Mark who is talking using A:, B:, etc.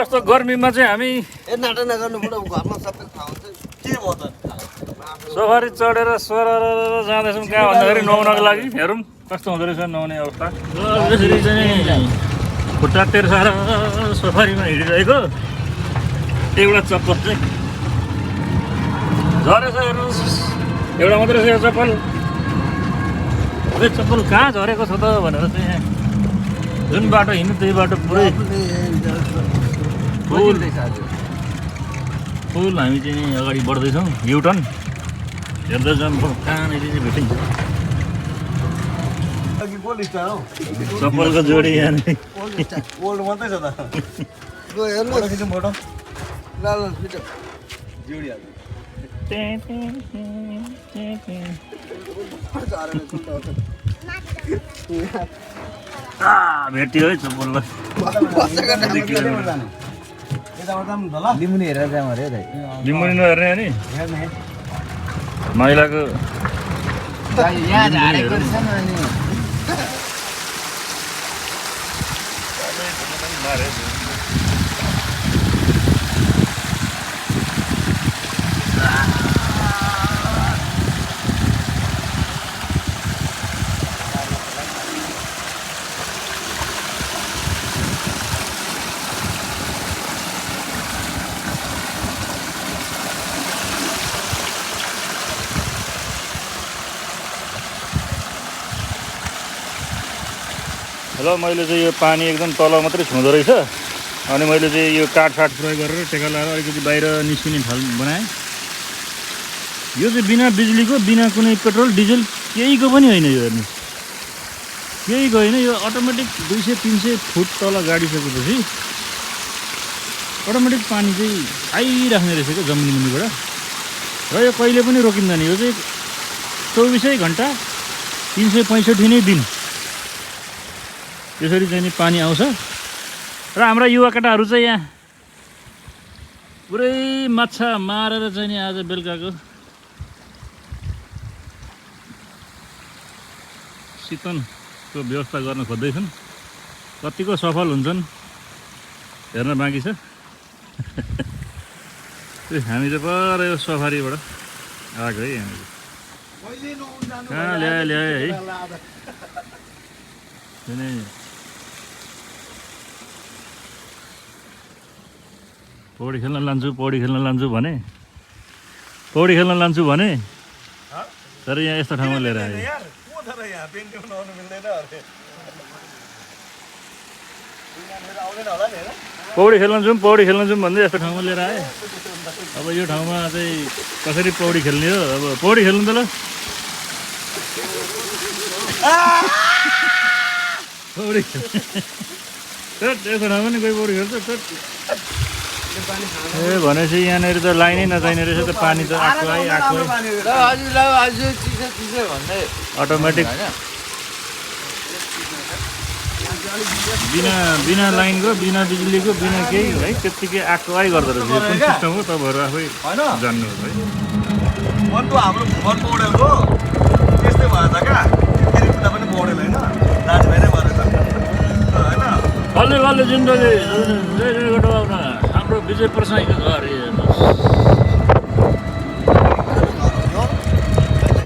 A: यस्तो गर्मीमा चाहिँ हामी
B: नाटक नगर्नु पर्यो घरमा सबै थाहा हुन्छ के भयो त
A: सवारी चढेर सरर जाँदैछौँ कहाँ भन्दाखेरि नुहाउनको लागि हेरौँ कस्तो हुँदो रहेछ नुहाउने अवस्था यसरी चाहिँ खुट्टा तेर्साएर सफारीमा हिँडिरहेको एउटा चप्पल चाहिँ झरेछ हेर्नुहोस् एउटा मात्रै छ यो चप्पल चप्पल कहाँ झरेको छ त भनेर चाहिँ यहाँ जुन बाटो हिँड्नु त्यही बाटो पुरै फुल हामी चाहिँ अगाडि बढ्दैछौँ युटर्न हेर्दैछौँ कहाँनिर चाहिँ भेटिन्छ चप्पलको जोडी यहाँ
B: ओल्ड मात्रै छ त ल हेर्नुहोस् फोटो ल भिडियो जोडी
A: भेट्यो है चप्पललाई
B: लिम्बुनी हेरेर जाउँ अरे
A: लिम्बुनी नहेर्ने नि महिलाको ल मैले चाहिँ यो पानी एकदम तल मात्रै छुँदो रहेछ अनि मैले चाहिँ यो काठसाठ प्रयोग गरेर टेका लगाएर अलिकति बाहिर निस्किने ठाउँ बनाएँ यो चाहिँ बिना बिजुलीको बिना कुनै पेट्रोल डिजल केहीको पनि होइन यो हेर्नु केहीको होइन यो अटोमेटिक 200-300 फुट तल गाडिसकेपछि अटोमेटिक पानी चाहिँ आइराख्ने रहेछ क्या जमिन मुनिबाट र यो कहिले पनि रोकिँदैन यो चाहिँ 24 घन्टा 365 नै दिन यसरी चाहिँ नि पानी आउँछ र हाम्रा युवा केटाहरू चाहिँ यहाँ पुरै माछा मारेर चाहिँ नि आज बेलुकाको शीतनको व्यवस्था गर्न खोज्दैछन् कतिको सफल हुन्छन् हेर्न बाँकी छ हामी चाहिँ पर यो सफारीबाट आएको है हामी कहाँ ल्याए है पौडी खेल्न लान्छु भने पौडी खेल्न लान्छु भने तर यहाँ यस्तो ठाउँमा लिएर आयो पौडी खेल्न जाउँ भन्दै यस्तो ठाउँमा लिएर आएँ अब यो ठाउँमा चाहिँ कसरी पौडी खेल्ने हो अब पौडी खेल्नु त ल पौडी यस्तो ठाउँमा नि कोही पौडी खेल्छ ए भनेपछि यहाँनिर त लाइनै नचाहिने रहेछ त पानी त आएको अटोमेटिक बिना लाइनको बिना बिजुलीको बिना केही है त्यत्तिकै आएको गर्दो रहेछ कुन सिस्टम हो तपाईँहरू आफै जान्नुहोस् है
B: हाम्रो भुवन पौडेलको त्यस्तै भएछ क्या पनि पौडेल होइन दाजुभाइ नै भएर होइन
A: कसले जिन्दगी हाम्रो विजय प्रसाईको घर